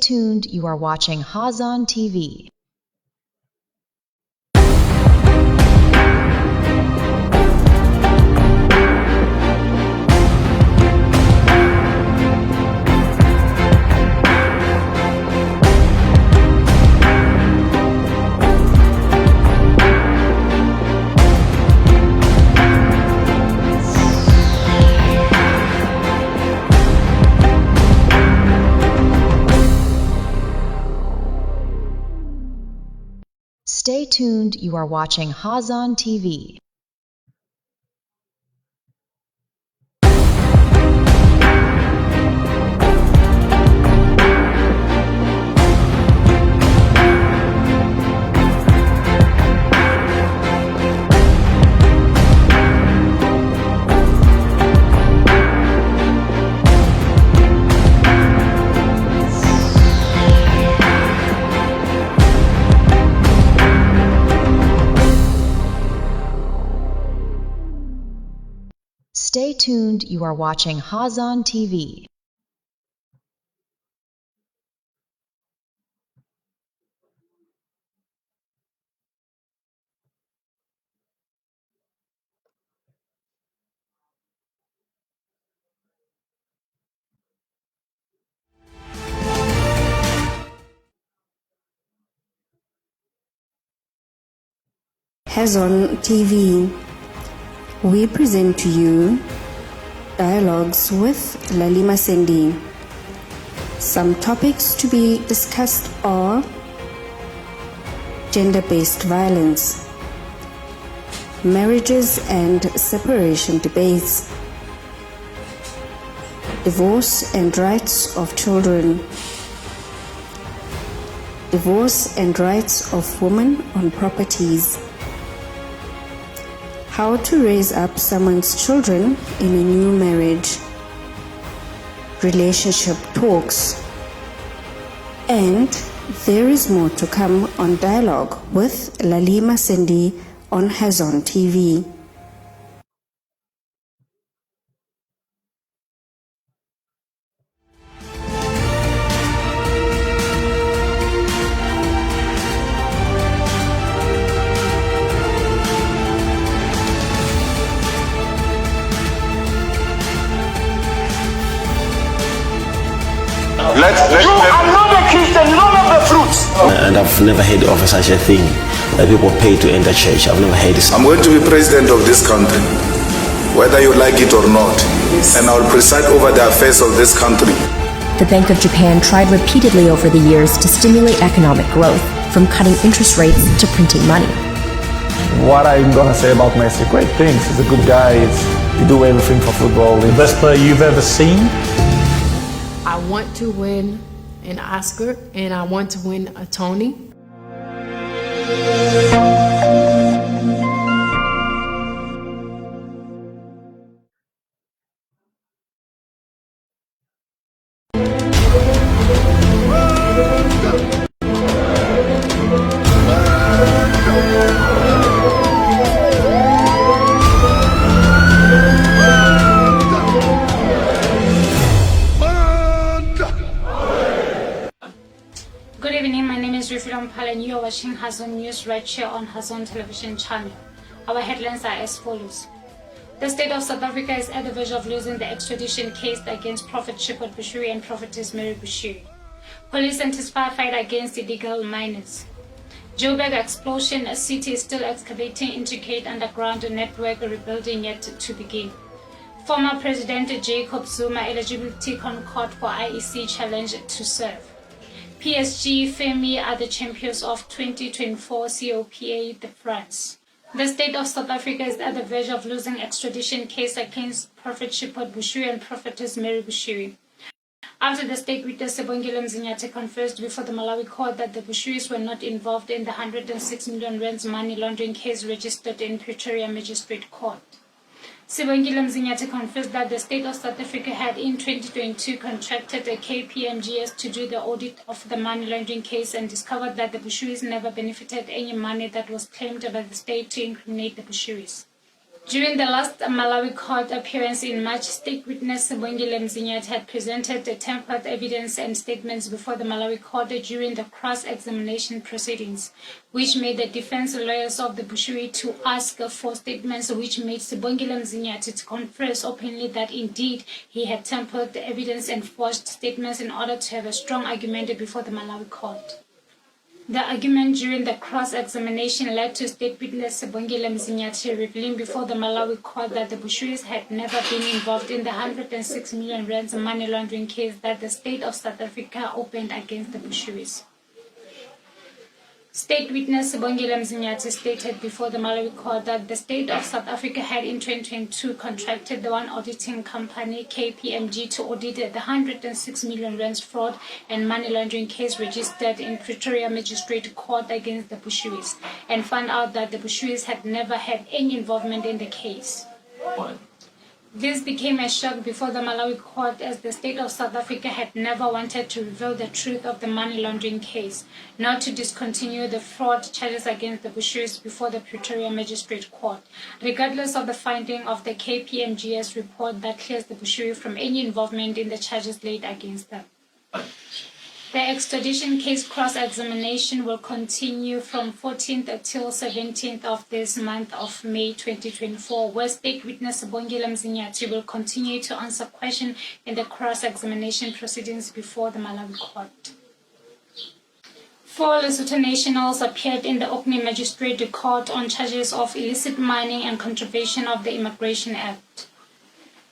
tuned, you are watching Hazon TV. Stay tuned, you are watching Hazon TV. Stay tuned, you are watching Hazon TV. Hazon TV, we present to you Dialogues with Lalima Sendi. Some topics to be discussed are gender-based violence, marriages and separation debates, divorce and rights of children, divorce and rights of women on properties, how to raise up someone's children in a new marriage, relationship talks, and there is more to come on Dialogue with Lalima Sendi on Hazon TV. You are not a Christian, you don't have the fruits. And I've never heard of such a thing that people pay to enter church. I've never heard this. I'm going to be president of this country, whether you like it or not, and I will preside over the affairs of this country. The Bank of Japan tried repeatedly over the years to stimulate economic growth, from cutting interest rates to printing money. What I'm gonna say about Messi, great things. He's a good guy. He do everything for football. The best player you've ever seen. I want to win an Oscar and I want to win a Tony. Good evening, my name is Rifidon Pal and you are watching Hazon News right here on Hazon Television channel. Our headlines are as follows. The state of South Africa is at the verge of losing the extradition case against Prophet Shipot Bushiri and Prophetess Mary Bushiri. Police intensify fight against illegal miners. Joburg explosion, a city is still excavating intricate underground network rebuilding yet to begin. Former President Jacob Zuma eligibility concord for IEC challenge to serve. PSG, Femi are the champions of 2024 COPA de France. The state of South Africa is at the verge of losing extradition case against Prophet Shipot Bushiri and Prophetess Mary Bushiri. After the state witness Sibongile Mzinyathi confessed before the Malawi court that the Bushiris were not involved in the 106 million rands money laundering case registered in Pretoria Magistrate Court. Sibongile Mzinyathi confessed that the state of South Africa had in 2022 contracted a KPMGS to do the audit of the money laundering case and discovered that the Bushiris never benefited any money that was claimed by the state to incriminate the Bushiris. During the last Malawi court appearance in March, state witness Sibongile Mzinyathi had presented the tempered evidence and statements before the Malawi court during the cross-examination proceedings, which made the defense lawyers of the Bushiri to ask for statements which made Sibongile Mzinyathi to confess openly that indeed he had tempered the evidence and forged statements in order to have a strong argument before the Malawi court. The argument during the cross-examination led to state witness Sibongile Mzinyathi revealing before the Malawi court that the Bushiris had never been involved in the 106 million rands money laundering case that the state of South Africa opened against the Bushiris. State witness Sibongile Mzinyathi stated before the Malawi court that the state of South Africa had in 2022 contracted the one auditing company KPMG to audit the 106 million rands fraud and money laundering case registered in Pretoria Magistrate Court against the Bushiris, and found out that the Bushiris had never had any involvement in the case. This became a shock before the Malawi court, as the state of South Africa had never wanted to reveal the truth of the money laundering case, nor to discontinue the fraud charges against the Bushiris before the Pretoria Magistrate Court, regardless of the finding of the KPMG's report that clears the Bushiri from any involvement in the charges laid against them. The extradition case cross-examination will continue from 14th till 17th of this month of May 2024, where state witness Sibongile Mzinyathi will continue to answer questions in the cross-examination proceedings before the Malawi court. 4 Lesotho nationals appeared in the Orkney Magistrate Court on charges of illicit mining and contravention of the Immigration Act.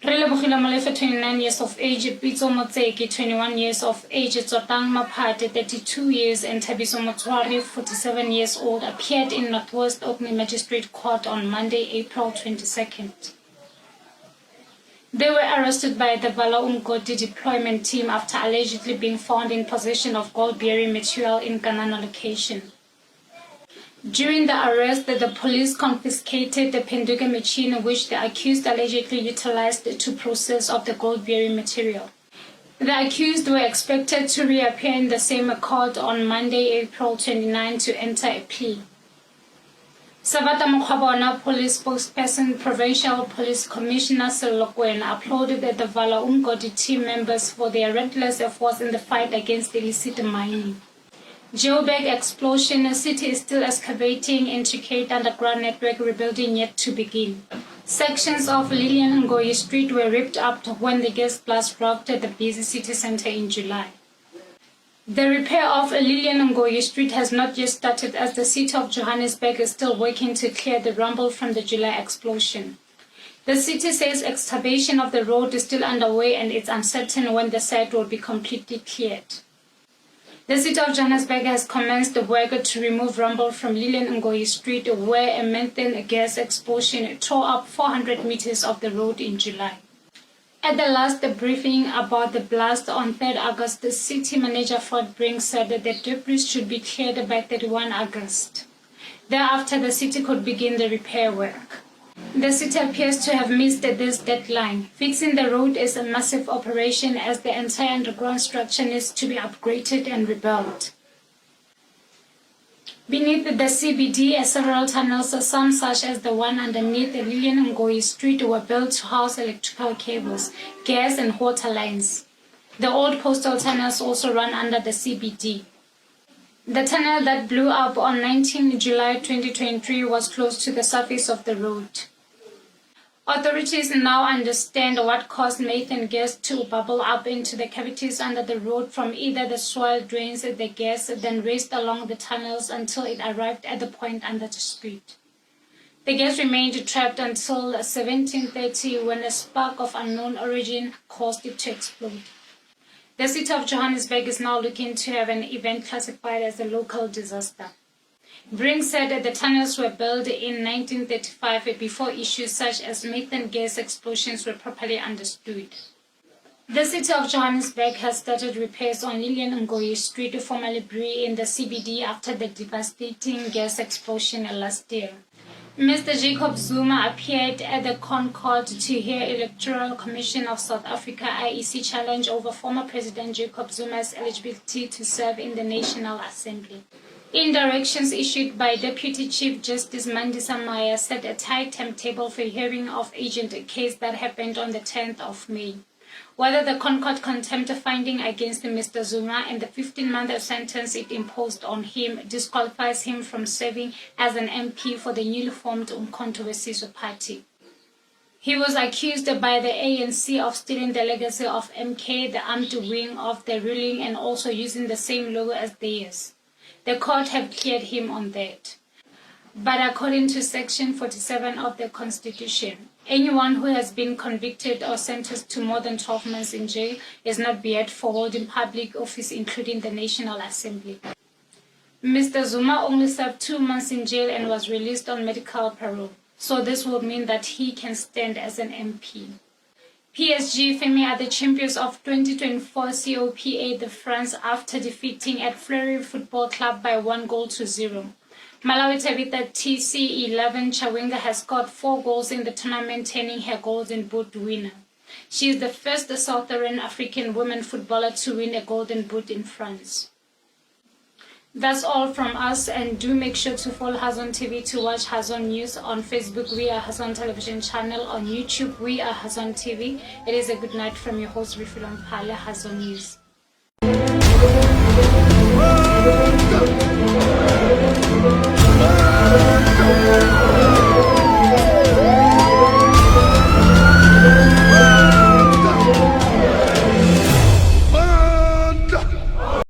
Relebogile Molefe, 29 years of age, Pitso Motseki, 21 years of age, Tsotang Maphate, 32 years, and Thabiso Motswari, 47 years old, appeared in Northwest Orkney Magistrate Court on Monday, April 22nd. They were arrested by the Vala Umgodi deployment team after allegedly being found in possession of gold-bearing material in Kanana location. During the arrest, the police confiscated the Penduga machine which the accused allegedly utilized to process of the gold-bearing material. The accused were expected to reappear in the same court on Monday, April 29, to enter a plea. Savata Mokwabona police spokesperson, Provincial Police Commissioner Selokwen, applauded the Vala Umgodi team members for their relentless efforts in the fight against illicit mining. Joburg explosion, city is still excavating, intricate underground network rebuilding yet to begin. Sections of Lillian Ngoyi Street were ripped up when the gas blast rocked the busy city center in July. The repair of Lillian Ngoyi Street has not yet started, as the city of Johannesburg is still working to clear the rubble from the July explosion. The city says excavation of the road is still underway and it's uncertain when the site will be completely cleared. The city of Johannesburg has commenced the work to remove rubble from Lillian Ngoyi Street, where a methane gas explosion tore up 400 meters of the road in July. At the last briefing about the blast on 3rd August, the city manager Ford Brink said that the debris should be cleared by 31 August. Thereafter, the city could begin the repair work. The city appears to have missed this deadline. Fixing the road is a massive operation, as the entire underground structure needs to be upgraded and rebuilt. Beneath the CBD, several tunnels, some such as the one underneath the Lillian Ngoyi Street, were built to house electrical cables, gas and water lines. The old postal tunnels also run under the CBD. The tunnel that blew up on 19 July 2023 was close to the surface of the road. Authorities now understand what caused methane gas to bubble up into the cavities under the road from either the soil drains. The gas then raced along the tunnels until it arrived at the point under the street. The gas remained trapped until 17:30, when a spark of unknown origin caused it to explode. The city of Johannesburg is now looking to have an event classified as a local disaster. Brink said that the tunnels were built in 1935 before issues such as methane gas explosions were properly understood. The city of Johannesburg has started repairs on Lillian Ngoyi Street, formerly Bree, in the CBD after the devastating gas explosion last year. Mr. Jacob Zuma appeared at the Concord to hear Electoral Commission of South Africa IEC challenge over former President Jacob Zuma's eligibility to serve in the National Assembly. In directions issued by Deputy Chief Justice Mandisa Maya set a tight timetable for hearing of agent a case that happened on the 10th of May. Whether the Concord contempt finding against Mr. Zuma and the 15-month sentence it imposed on him disqualifies him from serving as an MP for the newly formed Umkhonto weSizwe Party. He was accused by the ANC of stealing the legacy of MK, the armed wing of the ruling, and also using the same logo as theirs. The court have cleared him on that. But according to Section 47 of the Constitution, anyone who has been convicted or sentenced to more than 12 months in jail is not barred for holding public office, including the National Assembly. Mr. Zuma only served 2 months in jail and was released on medical parole, so this will mean that he can stand as an MP. PSG Femi are the champions of 2024 COPA de France after defeating at Fleury Football Club by 1-0. Malawi Tabitha TC11 Chawinga has scored 4 goals in the tournament, turning her Golden Boot winner. She is the first Southern African woman footballer to win a Golden Boot in France. That's all from us, and do make sure to follow Hazon TV to watch Hazon News. On Facebook, we are Hazon Television Channel. On YouTube, we are Hazon TV. It is a good night from your host, Rifilon Pale, Hazon News.